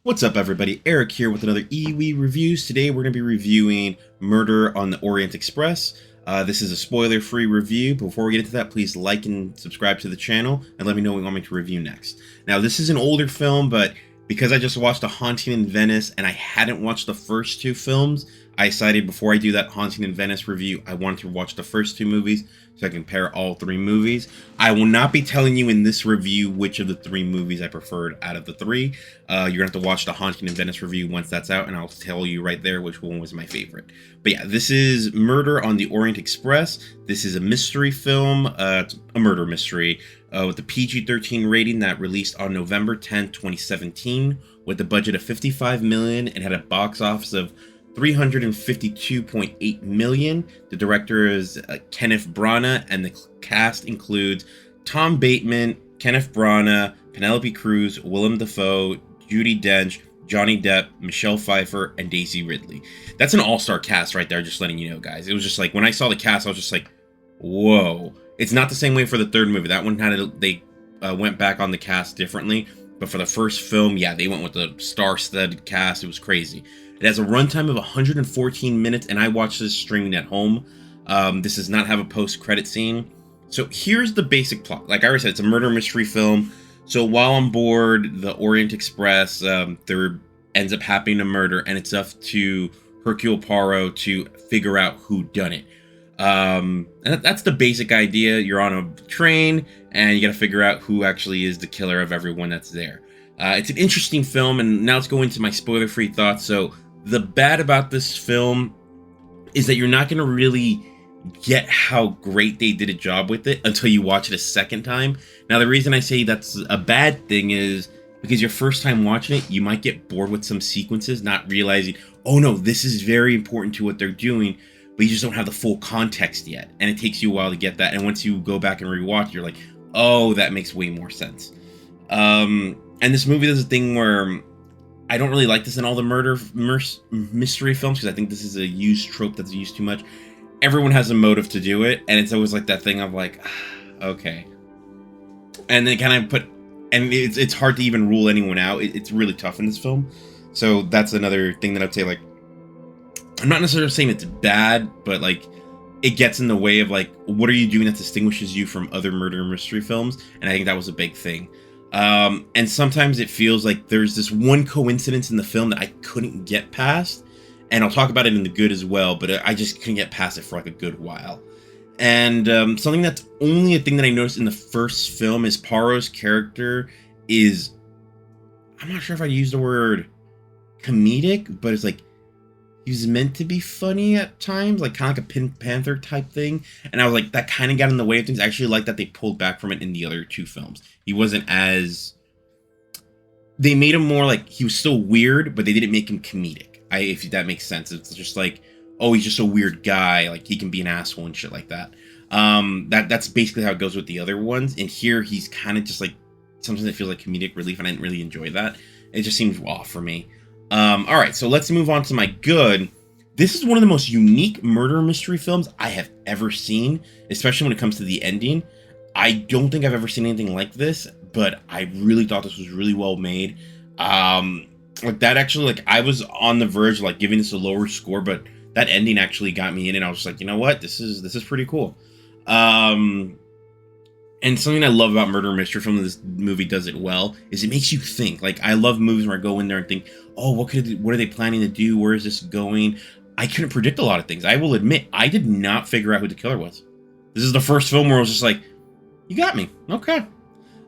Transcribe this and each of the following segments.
What's up, everybody? Eric here with another EWE Reviews. Today we're going to be reviewing Murder on the Orient Express. This is a spoiler-free review. Before we get into that, please like and subscribe to the channel and let me know what you want me to review next. Now, this is an older film, but because I just watched A Haunting in Venice and I hadn't watched the first two films, I decided before I do that Haunting in Venice review, I wanted to watch the first two movies so I can compare all three movies. I will not be telling you in this review which of the three movies I preferred out of the three. You're going to have to watch the Haunting in Venice review once that's out, and I'll tell you right there which one was my favorite. But yeah, this is Murder on the Orient Express. This is a mystery film. It's a murder mystery with a PG-13 rating that released on November 10th, 2017, with a budget of $55 million and had a box office of $352.8 million. The director is Kenneth Branagh, and the cast includes Tom Bateman, Kenneth Branagh, Penelope Cruz, Willem Dafoe, Judi Dench, Johnny Depp, Michelle Pfeiffer, and Daisy Ridley. That's an all-star cast right there, just letting you know, guys. It was just like, when I saw the cast, I was just like, whoa. It's not the same way for the third movie. That one they went back on the cast differently. But for the first film, yeah, they went with the star-studded cast. It was crazy. It has a runtime of 114 minutes, and I watched this streaming at home. This does not have a post-credit scene. So here's the basic plot. Like I already said, it's a murder mystery film. So while on board the Orient Express, there ends up happening a murder, and it's up to Hercule Poirot to figure out who done it. And that's the basic idea. You're on a train, and you got to figure out who actually is the killer of everyone that's there. It's an interesting film, and now let's go into my spoiler-free thoughts. So the bad about this film is that you're not going to really get how great they did a job with it until you watch it a second time. Now, the reason I say that's a bad thing is because your first time watching it, you might get bored with some sequences, not realizing, oh no, this is very important to what they're doing, but you just don't have the full context yet. And it takes you a while to get that. And once you go back and rewatch, you're like, oh, that makes way more sense. And this movie does a thing where I don't really like this in all the mystery films, because I think this is a used trope that's used too much. Everyone has a motive to do it, and it's always like that thing of like, okay. And they kind of and it's hard to even rule anyone out. It's really tough in this film. So that's another thing that I'd say, like, I'm not necessarily saying it's bad, but like, it gets in the way of like, what are you doing that distinguishes you from other murder mystery films? And I think that was a big thing. And sometimes it feels like there's this one coincidence in the film that I couldn't get past, and I'll talk about it in the good as well, but I just couldn't get past it for like a good while. And something that's only a thing that I noticed in the first film is Poirot's character is, I'm not sure if I use the word comedic, but it's like, he's meant to be funny at times, like kind of like a Pink Panther type thing. And I was like, that kind of got in the way of things. I actually like that they pulled back from it in the other two films. He wasn't as... They made him more like, he was still weird, but they didn't make him comedic. If that makes sense. It's just like, oh, he's just a weird guy. Like, he can be an asshole and shit like that. That's basically how it goes with the other ones. And here, he's kind of just like, something that feels like comedic relief, and I didn't really enjoy that. It just seems off for me. Alright, so let's move on to my good. This is one of the most unique murder mystery films I have ever seen, especially when it comes to the ending. I don't think I've ever seen anything like this, but I really thought this was really well made. Like that actually, like I was on the verge of like giving this a lower score, but that ending actually got me in, and I was like, you know what, this is pretty cool. And something I love about murder mystery film, this movie does it well, is it makes you think. Like, I love movies where I go in there and think, oh, what are they planning to do? Where is this going? I couldn't predict a lot of things. I will admit, I did not figure out who the killer was. This is the first film where I was just like, you got me. Okay.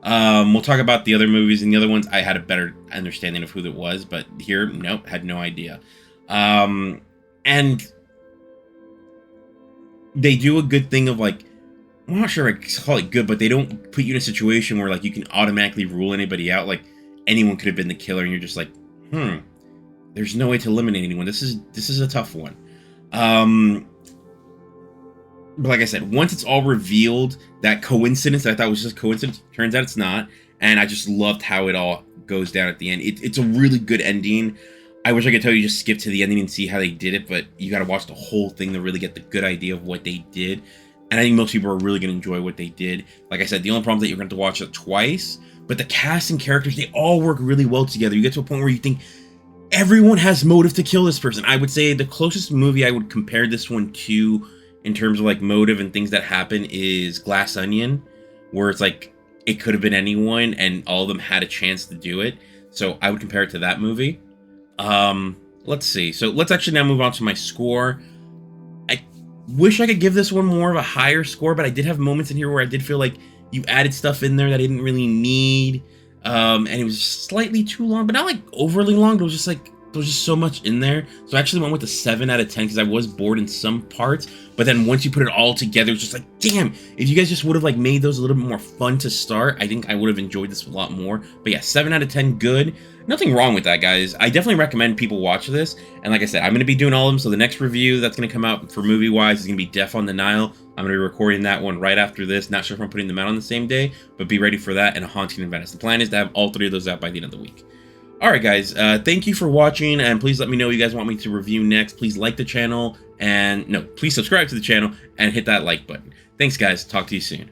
We'll talk about the other movies, and the other ones I had a better understanding of who it was, but here, nope, had no idea. And they do a good thing of like, I'm not sure I call it good, but they don't put you in a situation where like you can automatically rule anybody out. Like, anyone could have been the killer, and you're just like, there's no way to eliminate anyone. This is a tough one. But like I said, once it's all revealed, that coincidence that I thought was just coincidence, turns out it's not. And I just loved how it all goes down at the end. It's a really good ending. I wish I could tell you just skip to the ending and see how they did it, but you got to watch the whole thing to really get the good idea of what they did. and I think most people are really going to enjoy what they did. Like I said, the only problem is that you're going to watch it twice, but the cast and characters, they all work really well together. You get to a point where you think everyone has motive to kill this person. I would say the closest movie I would compare this one to in terms of like motive and things that happen is Glass Onion, where it's like it could have been anyone and all of them had a chance to do it. So I would compare it to that movie. Let's see. So let's actually now move on to my score. I wish I could give this one more of a higher score, but I did have moments in here where I did feel like you added stuff in there that I didn't really need. And it was slightly too long, but not like overly long. But it was just like there was just so much in there. So I actually went with a 7 out of 10 because I was bored in some parts. But then once you put it all together, it's just like, damn, if you guys just would have like made those a little bit more fun to start, I think I would have enjoyed this a lot more. But yeah, 7 out of 10, good. Nothing wrong with that, guys. I definitely recommend people watch this. And like I said, I'm going to be doing all of them. So the next review that's going to come out for movie-wise is going to be Death on the Nile. I'm going to be recording that one right after this. Not sure if I'm putting them out on the same day, but be ready for that and A Haunting in Venice. The plan is to have all 3 of those out by the end of the week. Alright guys, thank you for watching, and please let me know what you guys want me to review next. Please like the channel, and please subscribe to the channel, and hit that like button. Thanks guys, talk to you soon.